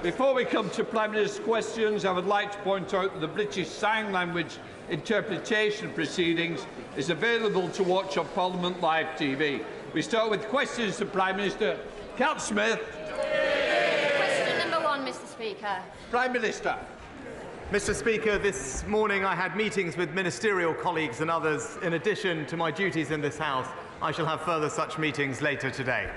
Before we come to Prime Minister's questions, I would like to point out that the British Sign Language interpretation proceedings is available to watch on Parliament Live TV. We start with questions to Prime Minister. Cat Smith. Question number 1, Mr. Speaker. Prime Minister. Mr. Speaker, this morning I had meetings with ministerial colleagues and others. In addition to my duties in this House, I shall have further such meetings later today.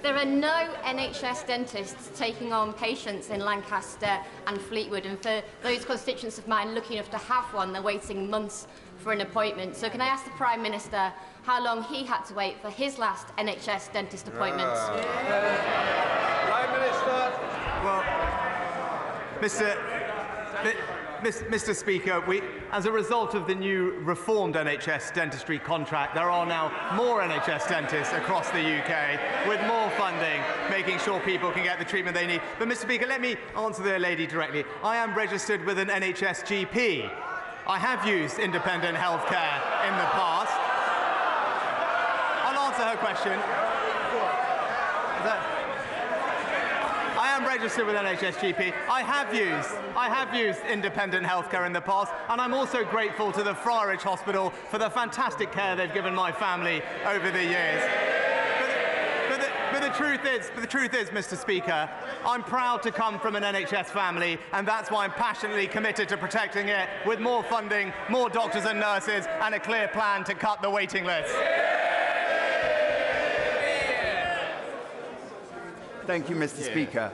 There are no NHS dentists taking on patients in Lancaster and Fleetwood, and for those constituents of mine lucky enough to have one, they're waiting months for an appointment. So can I ask the Prime Minister how long he had to wait for his last NHS dentist appointment? Prime Minister. Well, Mr. Speaker, as a result of the new reformed NHS dentistry contract, there are now more NHS dentists across the UK with more funding, making sure people can get the treatment they need. But, Mr. Speaker, let me answer the lady directly. I am registered with an NHS GP. I have used independent healthcare in the past. I'll answer her question. I am registered with NHS GP. I have used independent healthcare in the past, and I'm also grateful to the Friarage Hospital for the fantastic care they've given my family over the years. But the truth is, Mr. Speaker, I'm proud to come from an NHS family, and that's why I'm passionately committed to protecting it with more funding, more doctors and nurses, and a clear plan to cut the waiting list. Thank you, Mr. Speaker.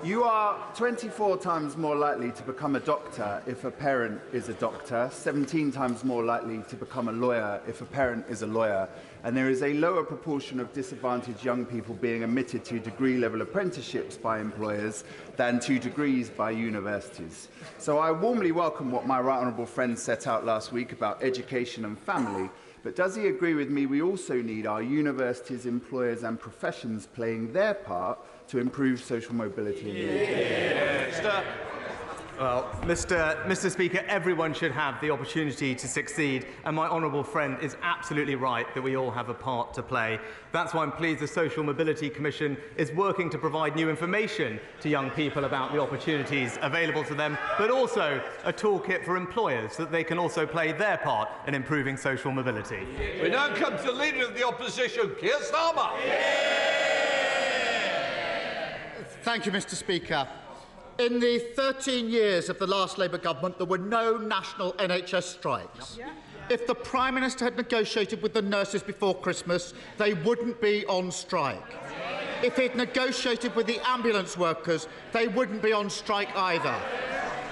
You are 24 times more likely to become a doctor if a parent is a doctor, 17 times more likely to become a lawyer if a parent is a lawyer, and there is a lower proportion of disadvantaged young people being admitted to degree-level apprenticeships by employers than to degrees by universities. So I warmly welcome what my right honourable friend set out last week about education and family. But does he agree with me we also need our universities, employers and professions playing their part to improve social mobility in the UK? Well, Mr. Speaker, everyone should have the opportunity to succeed, and my honourable friend is absolutely right that we all have a part to play. That's why I'm pleased the Social Mobility Commission is working to provide new information to young people about the opportunities available to them, but also a toolkit for employers so that they can also play their part in improving social mobility. We now come to the Leader of the Opposition, Keir Starmer. Thank you, Mr. Speaker. In the 13 years of the last Labour government, there were no national NHS strikes. If the Prime Minister had negotiated with the nurses before Christmas, they wouldn't be on strike. If he'd negotiated with the ambulance workers, they wouldn't be on strike either.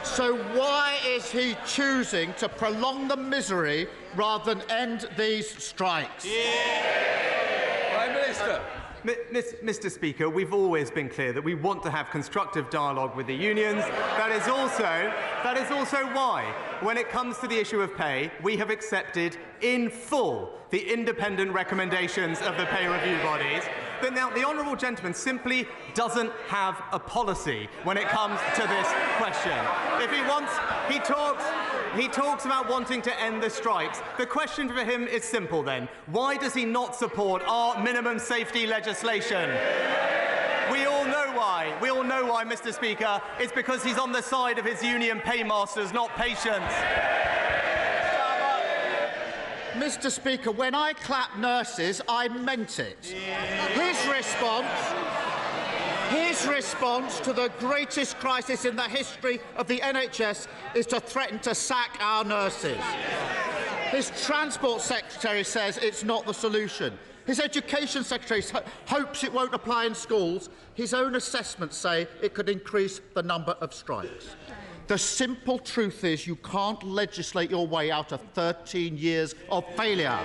So why is he choosing to prolong the misery rather than end these strikes? Prime Minister. Mr. Speaker, we've always been clear that we want to have constructive dialogue with the unions. That is also why, when it comes to the issue of pay, we have accepted in full the independent recommendations of the pay review bodies. But now the honourable gentleman simply doesn't have a policy when it comes to this question. If he wants, he talks about wanting to end the strikes. The question for him is simple then. Why does he not support our minimum safety legislation? We all know why. We all know why, Mr. Speaker. It's because he's on the side of his union paymasters, not patients. Mr. Speaker, when I clap nurses, I meant it. His response to the greatest crisis in the history of the NHS is to threaten to sack our nurses. His Transport Secretary says it's not the solution. His Education Secretary hopes it won't apply in schools. His own assessments say it could increase the number of strikes. The simple truth is you can't legislate your way out of 13 years of failure.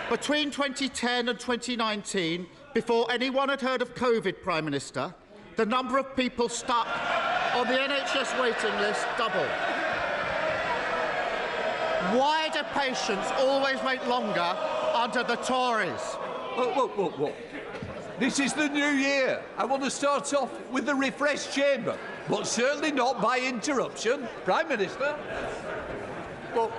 Between 2010 and 2019, before anyone had heard of COVID, Prime Minister, the number of people stuck on the NHS waiting list doubled. Why do patients always wait longer under the Tories? Whoa. This is the new year. I want to start off with the refreshed chamber, but certainly not by interruption. Prime Minister. Well,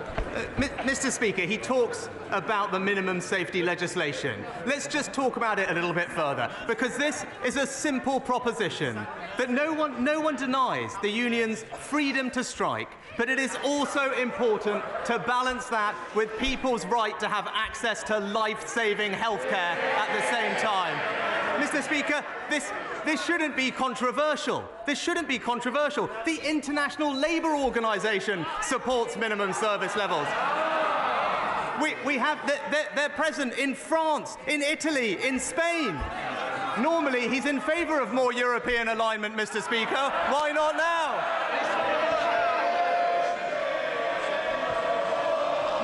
Mr. Speaker, he talks about the minimum safety legislation. Let's just talk about it a little bit further, because this is a simple proposition that no one denies the union's freedom to strike, but it is also important to balance that with people's right to have access to life-saving healthcare at the same time. Mr. Speaker, this shouldn't be controversial. This shouldn't be controversial. The International Labour Organization supports minimum service levels. They're present in France, in Italy, in Spain. Normally, he's in favour of more European alignment, Mr. Speaker. Why not now?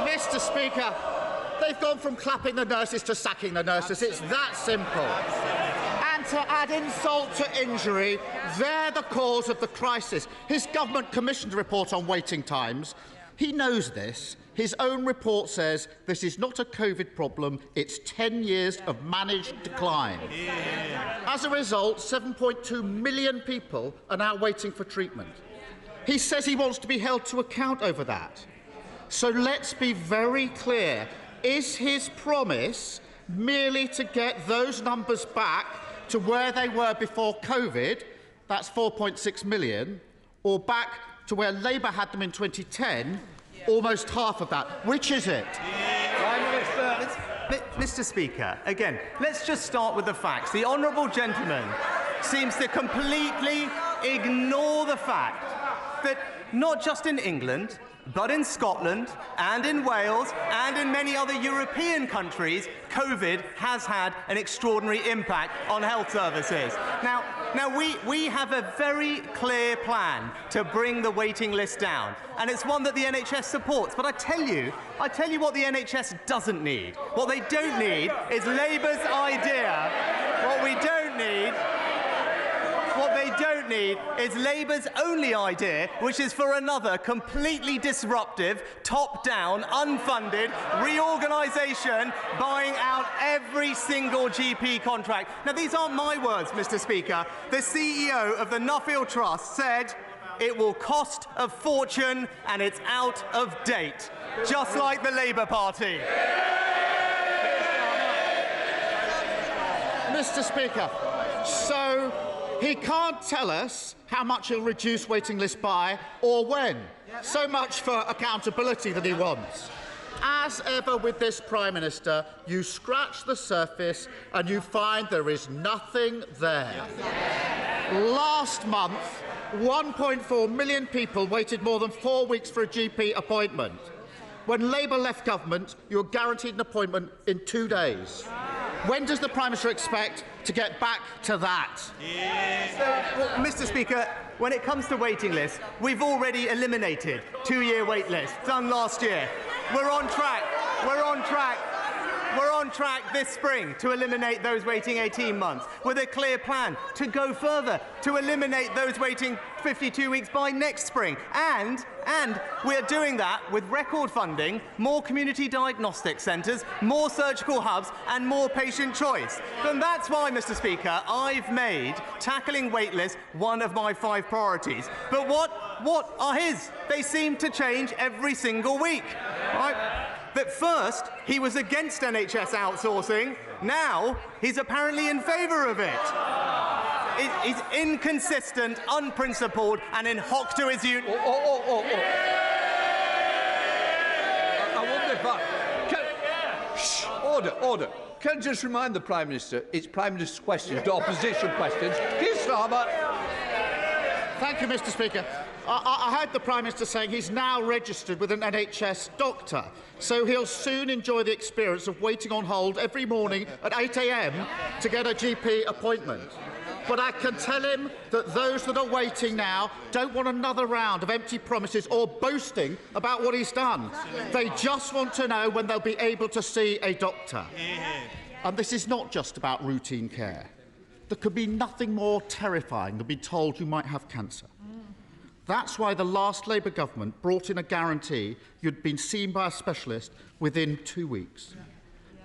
Mr. Speaker, they've gone from clapping the nurses to sacking the nurses. It's that simple. And to add insult to injury, they're the cause of the crisis. His government commissioned a report on waiting times. He knows this. His own report says this is not a COVID problem, it's 10 years of managed decline. As a result, 7.2 million people are now waiting for treatment. He says he wants to be held to account over that. So let's be very clear. Is his promise merely to get those numbers back to where they were before COVID, that's 4.6 million, or back to where Labour had them in 2010, almost half of that? Which is it? Prime Minister. Mr. Speaker, again, let's just start with the facts. The honourable gentleman seems to completely ignore the fact that not just in England, but in Scotland and in Wales and in many other European countries, COVID has had an extraordinary impact on health services. Now we have a very clear plan to bring the waiting list down, and it's one that the NHS supports. But I tell you what the NHS doesn't need. What they don't need is Labour's idea. What they don't need is Labour's only idea, which is for another completely disruptive, top-down, unfunded reorganisation buying out every single GP contract. Now, these aren't my words, Mr. Speaker. The CEO of the Nuffield Trust said it will cost a fortune and it's out of date, just like the Labour Party. Mr. Speaker, so he can't tell us how much he'll reduce waiting lists by or when. So much for accountability that he wants. As ever with this Prime Minister, you scratch the surface and you find there is nothing there. Last month, 1.4 million people waited more than 4 weeks for a GP appointment. When Labour left government, you were guaranteed an appointment in 2 days. When does the Prime Minister expect to get back to that? Well, Mr. Speaker, when it comes to waiting lists, we've already eliminated 2-year wait lists, done last year. We're on track this spring to eliminate those waiting 18 months, with a clear plan to go further, to eliminate those waiting 52 weeks by next spring. And we're doing that with record funding, more community diagnostic centres, more surgical hubs and more patient choice. And that's why, Mr. Speaker, I've made tackling wait lists one of my 5 priorities. But what are his? They seem to change every single week. Right? That first, he was against NHS outsourcing. Now, he's apparently in favour of it. He's inconsistent, unprincipled, and in hock to his union. I wonder if Order. Can I just remind the Prime Minister, it's Prime Minister's questions, not opposition questions. Keir Starmer. Thank you, Mr. Speaker. I heard the Prime Minister saying he's now registered with an NHS doctor, so he'll soon enjoy the experience of waiting on hold every morning at 8 a.m. to get a GP appointment. But I can tell him that those that are waiting now don't want another round of empty promises or boasting about what he's done. They just want to know when they'll be able to see a doctor. And this is not just about routine care. There could be nothing more terrifying than being told you might have cancer. That's why the last Labour government brought in a guarantee you'd been seen by a specialist within 2 weeks.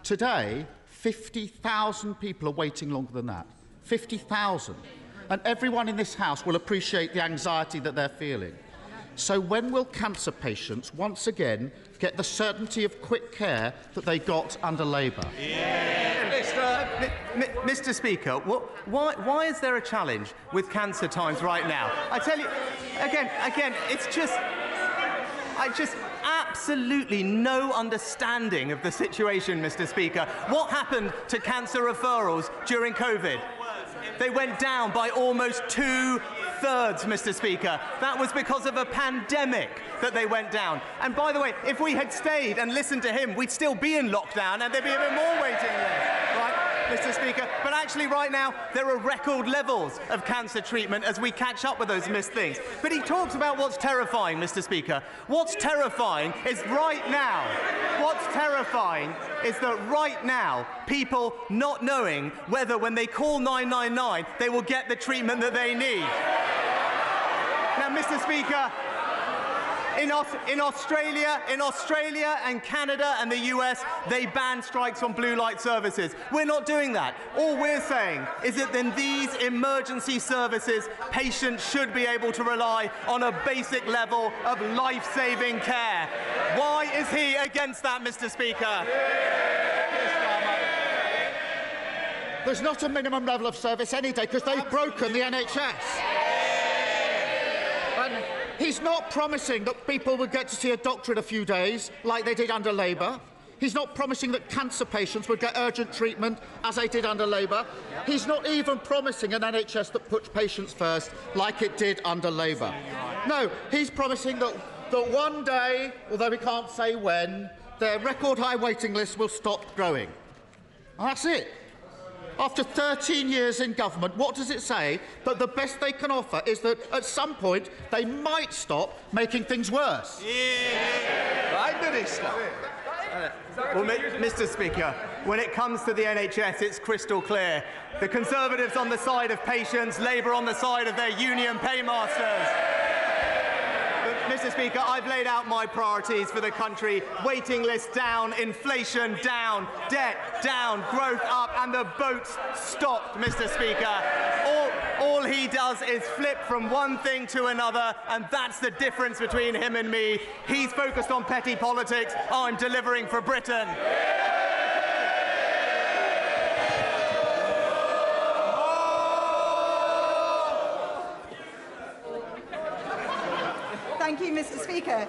Today, 50,000 people are waiting longer than that. 50,000. And everyone in this House will appreciate the anxiety that they're feeling. So when will cancer patients once again get the certainty of quick care that they got under Labour? Mr. Speaker, why is there a challenge with Cancer Times right now? I tell you, again, it's just... I just absolutely no understanding of the situation, Mr. Speaker. What happened to cancer referrals during COVID? They went down by almost 2/3, Mr. Speaker. That was because of a pandemic that they went down. And by the way, if we had stayed and listened to him, we'd still be in lockdown and there'd be a bit more waiting list, right, Mr. Speaker? But actually, right now, there are record levels of cancer treatment as we catch up with those missed things. But he talks about what's terrifying, Mr. Speaker. What's terrifying is right now. What's terrifying is that right now, people not knowing whether when they call 999, they will get the treatment that they need. Now, Mr. Speaker, in Australia and Canada and the US, they ban strikes on blue light services. We're not doing that. All we're saying is that in these emergency services, patients should be able to rely on a basic level of life-saving care. Why is he against that, Mr. Speaker? There's not a minimum level of service any day because they've broken the NHS. And he's not promising that people would get to see a doctor in a few days like they did under Labour. He's not promising that cancer patients would get urgent treatment as they did under Labour. He's not even promising an NHS that puts patients first like it did under Labour. No, he's promising that one day, although we can't say when, their record high waiting list will stop growing. And that's it. After 13 years in government, what does it say? But the best they can offer is that at some point they might stop making things worse. Right, Minister. Well, Mr. Speaker, when it comes to the NHS, it's crystal clear. The Conservatives on the side of patients, Labour on the side of their union paymasters. Mr. Speaker, I've laid out my priorities for the country. Waiting lists down, inflation down, debt down, growth up, and the boat's stopped, Mr. Speaker. All he does is flip from one thing to another, and that's the difference between him and me. He's focused on petty politics. I'm delivering for Britain. Thank you, Mr. Speaker.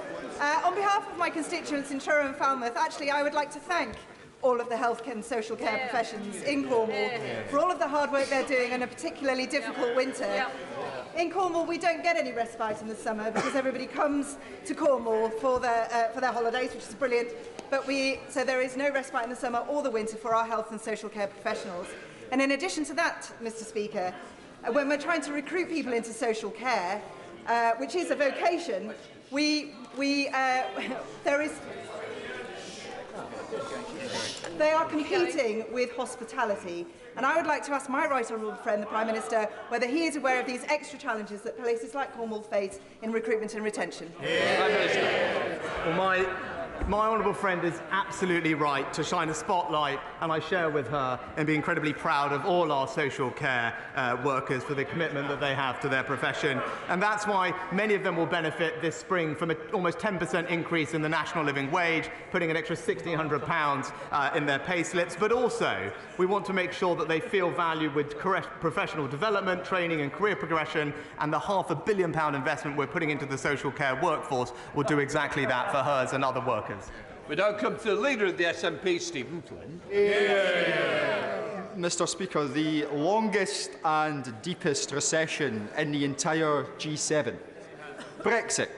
On behalf of my constituents in Truro and Falmouth, actually, I would like to thank all of the health and social care professions in Cornwall for all of the hard work they're doing in a particularly difficult winter. In Cornwall, we don't get any respite in the summer because everybody comes to Cornwall for their holidays, which is brilliant. So there is no respite in the summer or the winter for our health and social care professionals. And in addition to that, Mr. Speaker, when we're trying to recruit people into social care, which is a vocation, they are competing with hospitality. And I would like to ask my right honourable friend, the Prime Minister, whether he is aware of these extra challenges that places like Cornwall face in recruitment and retention. Well, my honourable friend is absolutely right to shine a spotlight, and I share with her and be incredibly proud of all our social care workers for the commitment that they have to their profession. And that's why many of them will benefit this spring from an almost 10% increase in the national living wage, putting an extra £1,600 in their pay slips. But also, we want to make sure that they feel valued with professional development, training and career progression, and the £500 million investment we're putting into the social care workforce will do exactly that for hers and other workers. We now come to the Leader of the SNP, Stephen Flynn. Mr. Speaker, the longest and deepest recession in the entire G7. Brexit,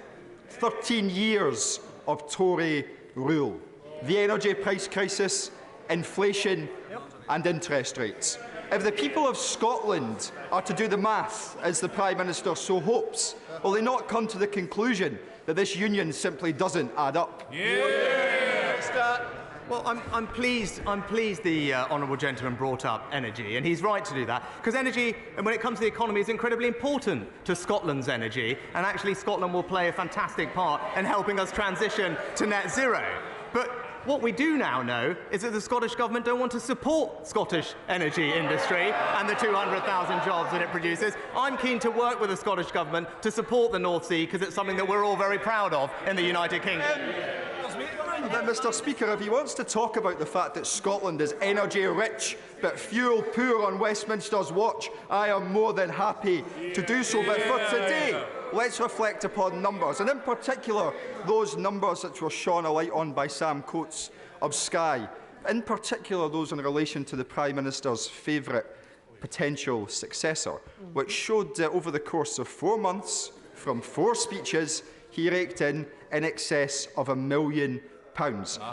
13 years of Tory rule. The energy price crisis, inflation and interest rates. If the people of Scotland are to do the math, as the Prime Minister so hopes, will they not come to the conclusion that this union simply doesn't add up? Well, I'm pleased the honourable gentleman brought up energy, and he's right to do that, because energy, and when it comes to the economy, is incredibly important to Scotland's energy, and actually Scotland will play a fantastic part in helping us transition to net zero. But what we do now know is that the Scottish Government don't want to support Scottish energy industry and the 200,000 jobs that it produces. I'm keen to work with the Scottish Government to support the North Sea because it's something that we're all very proud of in the United Kingdom. But Mr. Speaker, if he wants to talk about the fact that Scotland is energy rich but fuel poor on Westminster's watch, I am more than happy to do so. But for today, let's reflect upon numbers, and in particular those numbers which were shone a light on by Sam Coates of Sky, in particular those in relation to the Prime Minister's favourite potential successor, which showed that over the course of 4 months, from 4 speeches, he raked in excess of £1 million.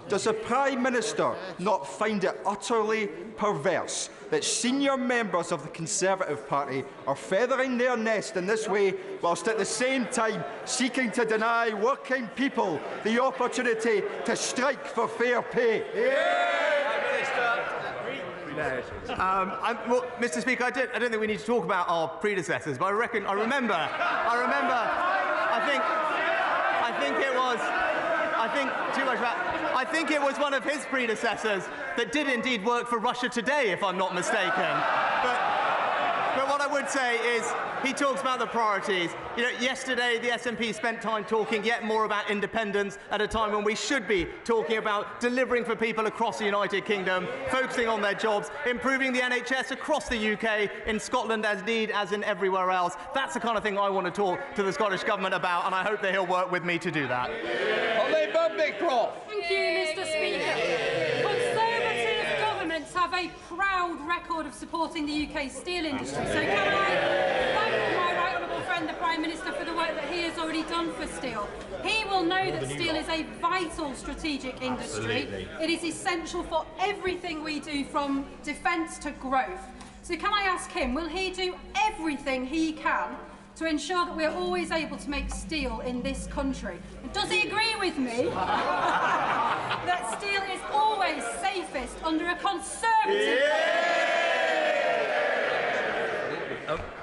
Does the Prime Minister not find it utterly perverse that senior members of the Conservative Party are feathering their nest in this way, whilst at the same time seeking to deny working people the opportunity to strike for fair pay? Well, Mr. Speaker, I don't think we need to talk about our predecessors, but I remember. I think it was one of his predecessors that did indeed work for Russia Today, if I'm not mistaken. But what I would say is he talks about the priorities. You know, yesterday the SNP spent time talking yet more about independence at a time when we should be talking about delivering for people across the United Kingdom, focusing on their jobs, improving the NHS across the UK, in Scotland as in everywhere else. That's the kind of thing I want to talk to the Scottish Government about, and I hope that he'll work with me to do that. Thank you, Mr. Speaker. Conservative governments have a proud record of supporting the UK steel industry. So can I thank my right honourable friend, the Prime Minister, for the work that he has already done for steel. He will know that steel is a vital strategic industry. Absolutely. It is essential for everything we do, from defence to growth. So can I ask him, will he do everything he can to ensure that we're always able to make steel in this country? And does he agree with me that steel is always safest under a Conservative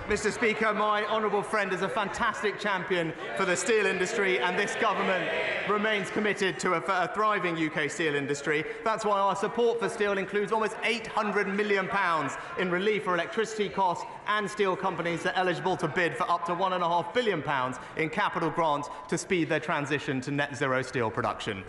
Mr. Speaker, my honourable friend is a fantastic champion for the steel industry, and this government remains committed to a thriving UK steel industry. That's why our support for steel includes almost £800 million in relief for electricity costs, and steel companies are eligible to bid for up to £1.5 billion in capital grants to speed their transition to net zero steel production.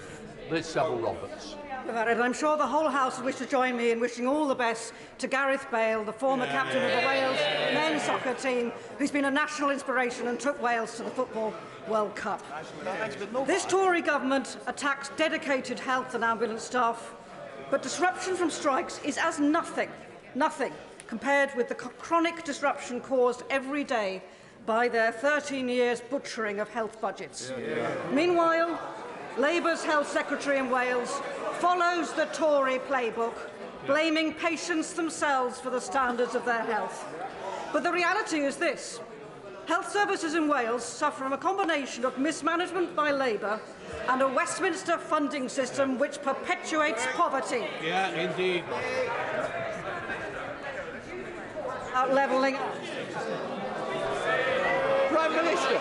Liz Saville-Roberts. And I'm sure the whole House will wish to join me in wishing all the best to Gareth Bale, the former captain of the Wales men's soccer team, who's been a national inspiration and took Wales to the Football World Cup. This Tory government attacks dedicated health and ambulance staff, but disruption from strikes is as nothing compared with the chronic disruption caused every day by their 13 years butchering of health budgets. Meanwhile, Labour's Health Secretary in Wales follows the Tory playbook, blaming patients themselves for the standards of their health. But the reality is this: health services in Wales suffer from a combination of mismanagement by Labour and a Westminster funding system which perpetuates poverty. Yeah, indeed. Levelling. Prime Minister.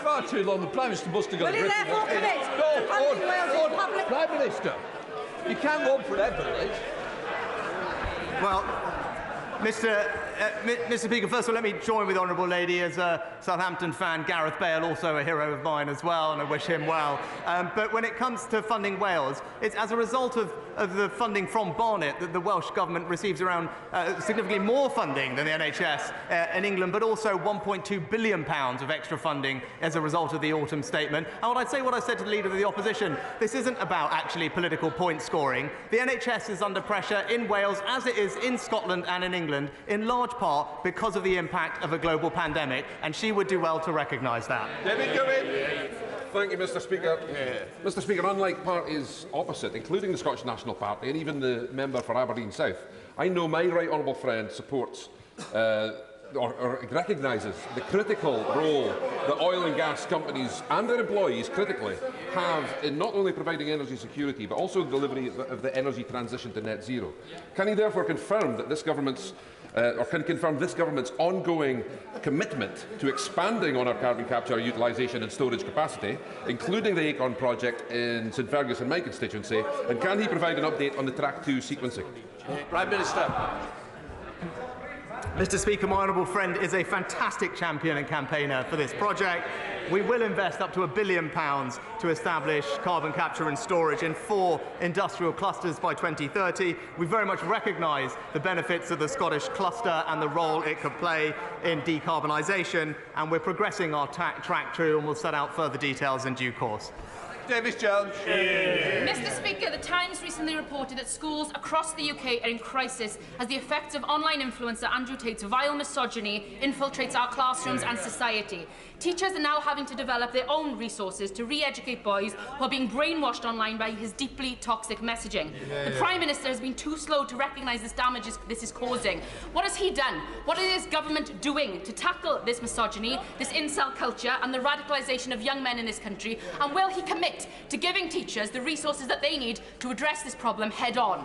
Far too long. The Prime Minister must have got Will he therefore commit to funding Wales in public? Prime Minister, you can't go on forever, Liz. Well, Mr. Speaker, first of all, let me join with the Honourable Lady as a Southampton fan. Gareth Bale, also a hero of mine as well, and I wish him well. But when it comes to funding Wales, it's as a result of the funding from Barnet that the Welsh Government receives around significantly more funding than the NHS in England, but also £1.2 billion of extra funding as a result of the autumn statement. And what I said to the Leader of the Opposition, this isn't about actually political point scoring. The NHS is under pressure in Wales, as it is in Scotland and in England, in large part because of the impact of a global pandemic, and she would do well to recognise that. Thank you, Mr. Speaker. Mr. Speaker, unlike parties opposite, including the Scottish National Party and even the member for Aberdeen South, I know my right honourable friend supports or recognises the critical role that oil and gas companies and their employees critically have in not only providing energy security but also the delivery of the energy transition to net zero. Can he therefore confirm that this government's or can confirm this government's ongoing commitment to expanding on our carbon capture utilisation and storage capacity, including the Acorn project in St Fergus in my constituency, and can he provide an update on the Track 2 sequencing? Prime Minister. Mr. Speaker, my honourable friend is a fantastic champion and campaigner for this project. We will invest up to £1 billion to establish carbon capture and storage in 4 industrial clusters by 2030. We very much recognise the benefits of the Scottish cluster and the role it could play in decarbonisation, and we're progressing our track 2 and we'll set out further details in due course. Davis Jones. Mr. Speaker, the Times recently reported that schools across the UK are in crisis as the effects of online influencer Andrew Tate's vile misogyny infiltrates our classrooms and society. Teachers are now having to develop their own resources to re-educate boys who are being brainwashed online by his deeply toxic messaging. The Prime Minister has been too slow to recognise this damage this is causing. What has he done? What is his government doing to tackle this misogyny, this incel culture and the radicalisation of young men in this country? And will he commit to giving teachers the resources that they need to address this problem head-on?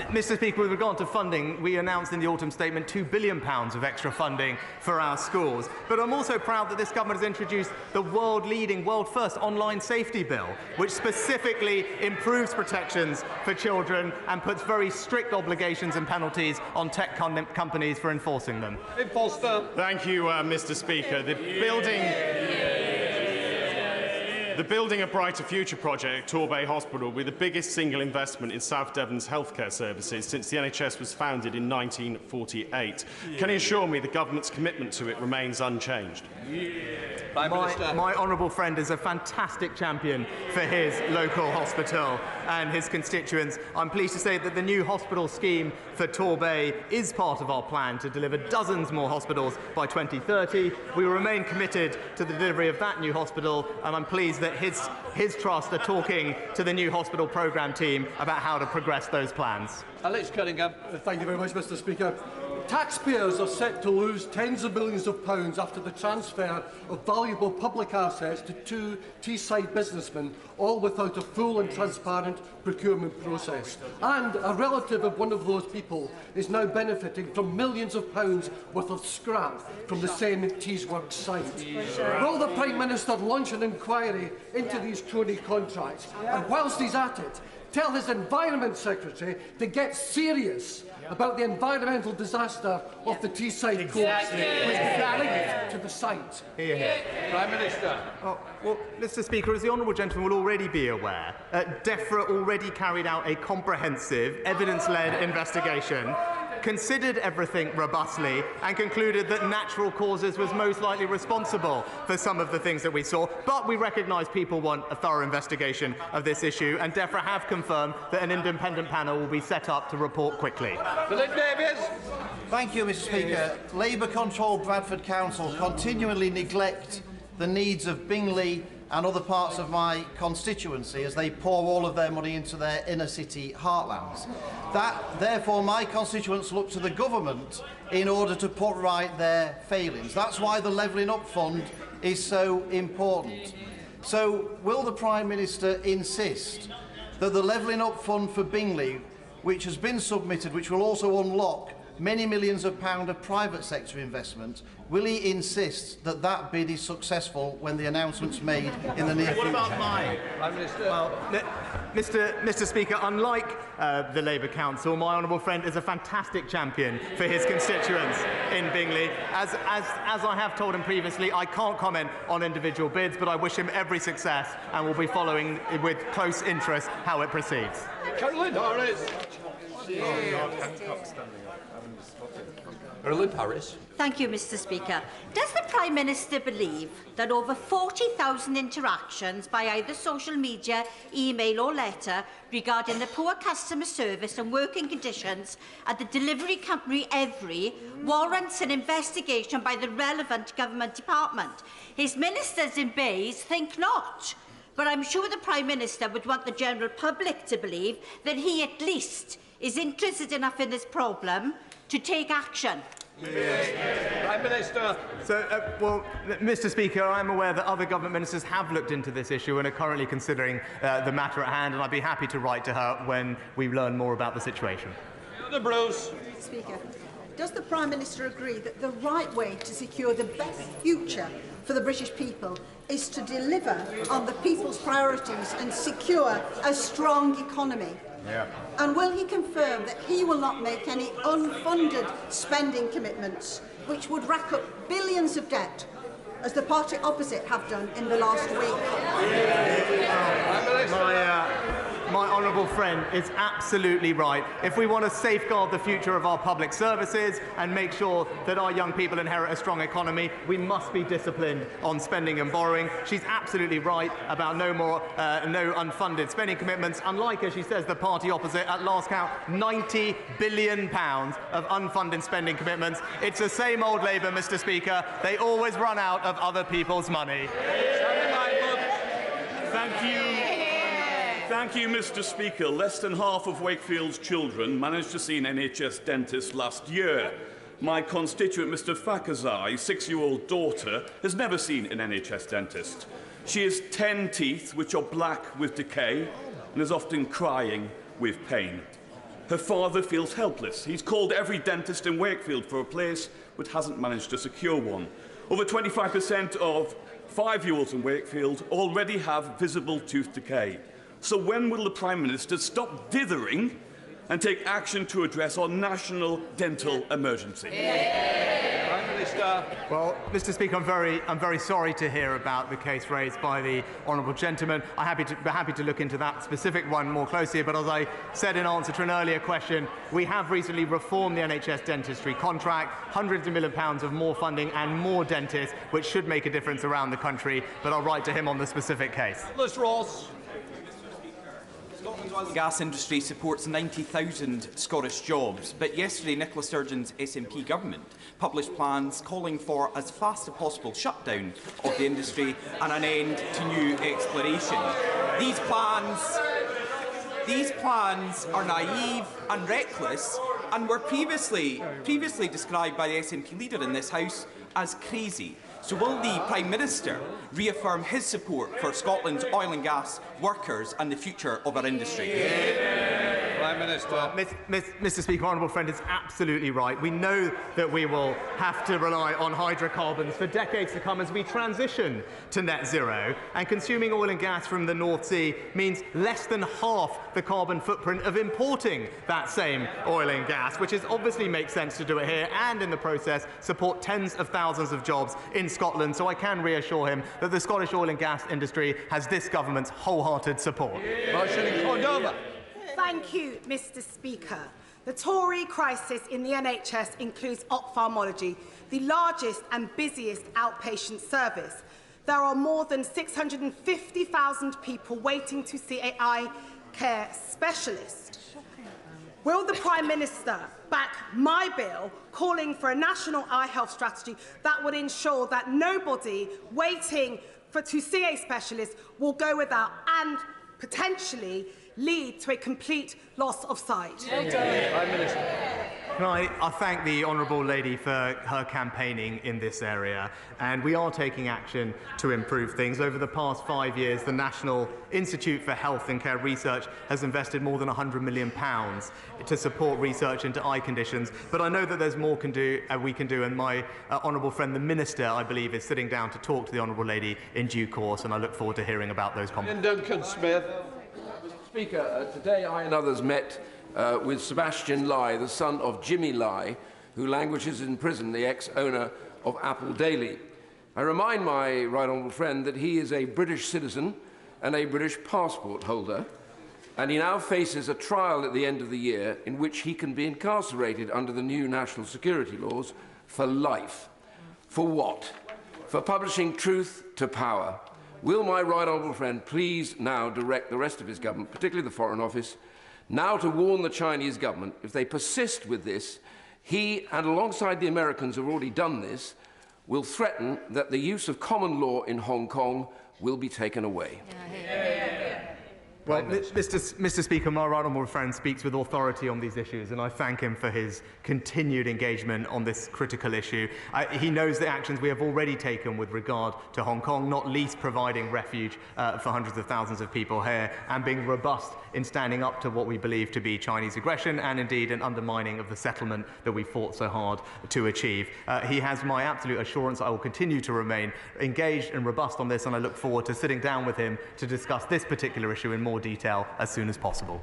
Mr. Speaker, with regard to funding, we announced in the autumn statement £2 billion of extra funding for our schools. But I'm also proud that this government has introduced the world-leading, world-first online safety bill, which specifically improves protections for children and puts very strict obligations and penalties on tech companies for enforcing them. Thank you, Mr. Speaker. The Building a Brighter Future project at Torbay Hospital will be the biggest single investment in South Devon's healthcare services since the NHS was founded in 1948. Can he assure me the government's commitment to it remains unchanged? My honourable friend is a fantastic champion for his local hospital and his constituents. I'm pleased to say that the new hospital scheme for Torbay is part of our plan to deliver dozens more hospitals by 2030. We will remain committed to the delivery of that new hospital, and I'm pleased that his trust are talking to the new hospital programme team about how to progress those plans. Alex Cunningham. Thank you very much, Mr. Speaker. Taxpayers are set to lose tens of millions of pounds after the transfer of valuable public assets to 2 Teesside businessmen, all without a full and transparent procurement process. And a relative of one of those people is now benefiting from millions of pounds worth of scrap from the same Teesworks site. Will the Prime Minister launch an inquiry into these crony contracts? And whilst he's at it, tell his Environment Secretary to get serious about the environmental disaster of the Teesside coast, which is linked to the site. Prime Minister. Well, Mr. Speaker, as the honourable gentleman will already be aware, DEFRA already carried out a comprehensive, evidence-led investigation, considered everything robustly and concluded that natural causes was most likely responsible for some of the things that we saw. But we recognise people want a thorough investigation of this issue, and DEFRA have confirmed that an independent panel will be set up to report quickly. Philip Davies. Thank you, Mr. Speaker. Labour-controlled Bradford Council continually neglect the needs of Bingley and other parts of my constituency as they pour all of their money into their inner-city heartlands. Therefore, my constituents look to the government in order to put right their failings. That's why the Levelling Up Fund is so important. So, will the Prime Minister insist that the Levelling Up Fund for Bingley, which has been submitted, which will also unlock many millions of pounds of private sector investment, will he insist that that bid is successful when the announcement's made in the near future? What about mine? Well, Mr. Speaker, unlike the Labour Council, my honourable friend is a fantastic champion for his constituents in Bingley. As I have told him previously, I can't comment on individual bids, but I wish him every success and will be following with close interest how it proceeds. Caroline Harris. Caroline Harris. Thank you, Mr. Speaker. Does the Prime Minister believe that over 40,000 interactions by either social media, email or letter regarding the poor customer service and working conditions at the delivery company Every warrants an investigation by the relevant government department? His ministers in Bays think not. But I'm sure the Prime Minister would want the general public to believe that he at least is interested enough in this problem to take action. Prime Minister. Well, Mr. Speaker, I'm aware that other government ministers have looked into this issue and are currently considering the matter at hand, and I'd be happy to write to her when we learn more about the situation. The Bruce. Speaker, does the Prime Minister agree that the right way to secure the best future for the British people is to deliver on the people's priorities and secure a strong economy? Yeah. And will he confirm that he will not make any unfunded spending commitments which would rack up billions of debt, as the party opposite have done in the last week? My honourable friend is absolutely right. If we want to safeguard the future of our public services and make sure that our young people inherit a strong economy, we must be disciplined on spending and borrowing. She's absolutely right about no unfunded spending commitments. Unlike, as she says, the party opposite, at last count, £90 billion of unfunded spending commitments. It's the same old Labour, Mr. Speaker. They always run out of other people's money. Thank you. Thank you, Mr. Speaker. Less than half of Wakefield's children managed to see an NHS dentist last year. My constituent, Mr. Fakazai's 6-year-old daughter, has never seen an NHS dentist. She has 10 teeth, which are black with decay, and is often crying with pain. Her father feels helpless. He's called every dentist in Wakefield for a place, but hasn't managed to secure one. Over 25% of 5-year-olds in Wakefield already have visible tooth decay. So when will the Prime Minister stop dithering and take action to address our national dental emergency? Prime Minister. Well, Mr. Speaker, I'm very sorry to hear about the case raised by the honourable gentleman. I'm happy to look into that specific one more closely. But as I said in answer to an earlier question, we have recently reformed the NHS dentistry contract, hundreds of millions of pounds of more funding and more dentists, which should make a difference around the country. But I'll write to him on the specific case. Liz Ross. Scotland's oil and gas industry supports 90,000 Scottish jobs, but yesterday Nicola Sturgeon's SNP government published plans calling for as fast as possible shutdown of the industry and an end to new exploration. These plans are naive and reckless and were previously described by the SNP leader in this House as crazy. So will the Prime Minister reaffirm his support for Scotland's oil and gas workers and the future of our industry? Prime Minister. Mr. Speaker, honourable friend is absolutely right. We know that we will have to rely on hydrocarbons for decades to come as we transition to net zero. And consuming oil and gas from the North Sea means less than half the carbon footprint of importing that same oil and gas, which obviously makes sense to do it here and in the process support tens of thousands of jobs in Scotland. So I can reassure him that the Scottish oil and gas industry has this government's wholehearted support. Thank you, Mr. Speaker. The Tory crisis in the NHS includes ophthalmology, the largest and busiest outpatient service. There are more than 650,000 people waiting to see an eye care specialist. Will the Prime Minister back my bill calling for a national eye health strategy that would ensure that nobody waiting to see a specialist will go without and potentially lead to a complete loss of sight? Prime Minister. Can I thank the honourable lady for her campaigning in this area, and we are taking action to improve things. Over the past 5 years, the National Institute for Health and Care Research has invested more than £100 million to support research into eye conditions. But I know that there's more we can do, and my honourable friend, the Minister, I believe, is sitting down to talk to the honourable lady in due course, and I look forward to hearing about those comments. Duncan Smith. Speaker, today I and others met with Sebastian Lai, the son of Jimmy Lai, who languishes in prison, the ex-owner of Apple Daily. I remind my right honourable friend that he is a British citizen and a British passport holder, and he now faces a trial at the end of the year in which he can be incarcerated under the new national security laws for life. For what? For publishing truth to power. Will my right honourable friend please now direct the rest of his government, particularly the Foreign Office, now to warn the Chinese government, if they persist with this, he, and alongside the Americans who have already done this, will threaten that the use of common law in Hong Kong will be taken away. Well, Mr. Speaker, my right honourable friend speaks with authority on these issues, and I thank him for his continued engagement on this critical issue. He knows the actions we have already taken with regard to Hong Kong, not least providing refuge for hundreds of thousands of people here, and being robust in standing up to what we believe to be Chinese aggression and indeed an undermining of the settlement that we fought so hard to achieve. He has my absolute assurance I will continue to remain engaged and robust on this, and I look forward to sitting down with him to discuss this particular issue in more detail as soon as possible.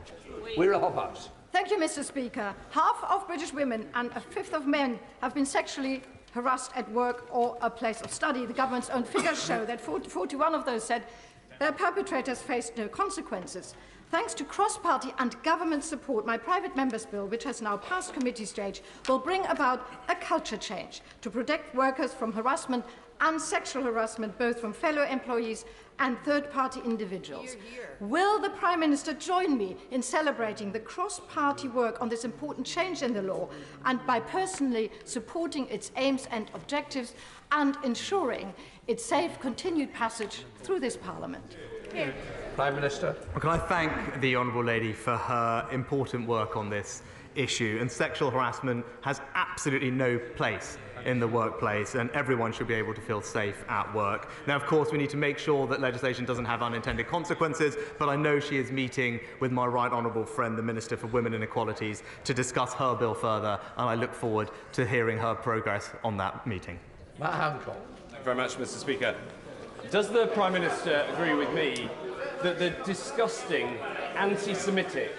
Thank you, Mr. Speaker. Half of British women and a fifth of men have been sexually harassed at work or a place of study. The government's own figures show that 41 of those said their perpetrators faced no consequences. Thanks to cross-party and government support, my private member's bill, which has now passed committee stage, will bring about a culture change to protect workers from harassment and sexual harassment, both from fellow employees and third-party individuals. Will the Prime Minister join me in celebrating the cross-party work on this important change in the law, and by personally supporting its aims and objectives and ensuring its safe continued passage through this Parliament? Prime Minister. Can I thank the Honourable Lady for her important work on this issue? And sexual harassment has absolutely no place in the workplace, and everyone should be able to feel safe at work. Now, of course, we need to make sure that legislation doesn't have unintended consequences, but I know she is meeting with my right honourable friend, the Minister for Women and Equalities, to discuss her bill further, and I look forward to hearing her progress on that meeting. Matt Hancock. Thank you very much, Mr. Speaker. Does the Prime Minister agree with me that the disgusting anti-Semitic,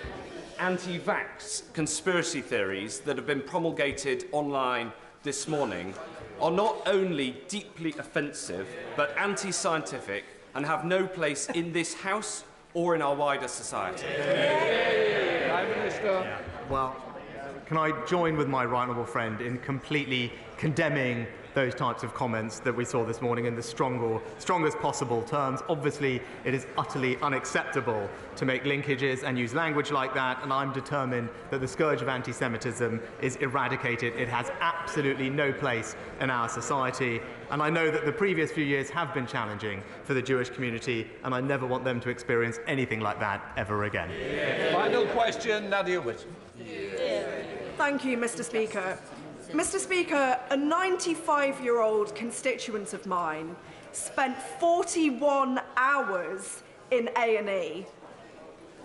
anti-vax conspiracy theories that have been promulgated online this morning are not only deeply offensive but anti-scientific and have no place in this House or in our wider society? Prime Minister. Well, can I join with my right honourable friend in completely condemning those types of comments that we saw this morning in the strongest possible terms? Obviously, it is utterly unacceptable to make linkages and use language like that, and I'm determined that the scourge of anti-Semitism is eradicated. It has absolutely no place in our society, and I know that the previous few years have been challenging for the Jewish community, and I never want them to experience anything like that ever again. Final question, Nadia Whitten. Thank you, Mr. Speaker. Mr. Speaker, a 95-year-old constituent of mine spent 41 hours in A&E.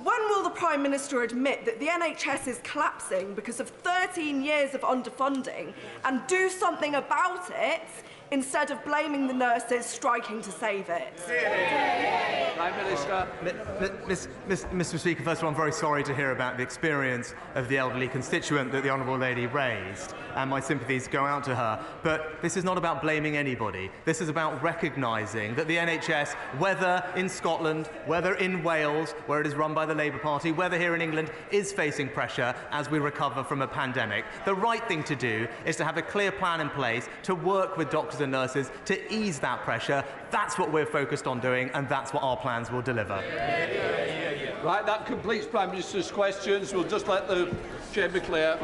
When will the Prime Minister admit that the NHS is collapsing because of 13 years of underfunding and do something about it instead of blaming the nurses striking to save it? Prime Minister. Mr. Speaker, first of all, I'm very sorry to hear about the experience of the elderly constituent that the Honourable Lady raised, and my sympathies go out to her. But this is not about blaming anybody. This is about recognising that the NHS, whether in Scotland, whether in Wales, where it is run by the Labour Party, whether here in England, is facing pressure as we recover from a pandemic. The right thing to do is to have a clear plan in place to work with doctors and nurses to ease that pressure. That's what we're focused on doing, and that's what our plans will deliver. Right, that completes Prime Minister's questions. We'll just let the chamber clear.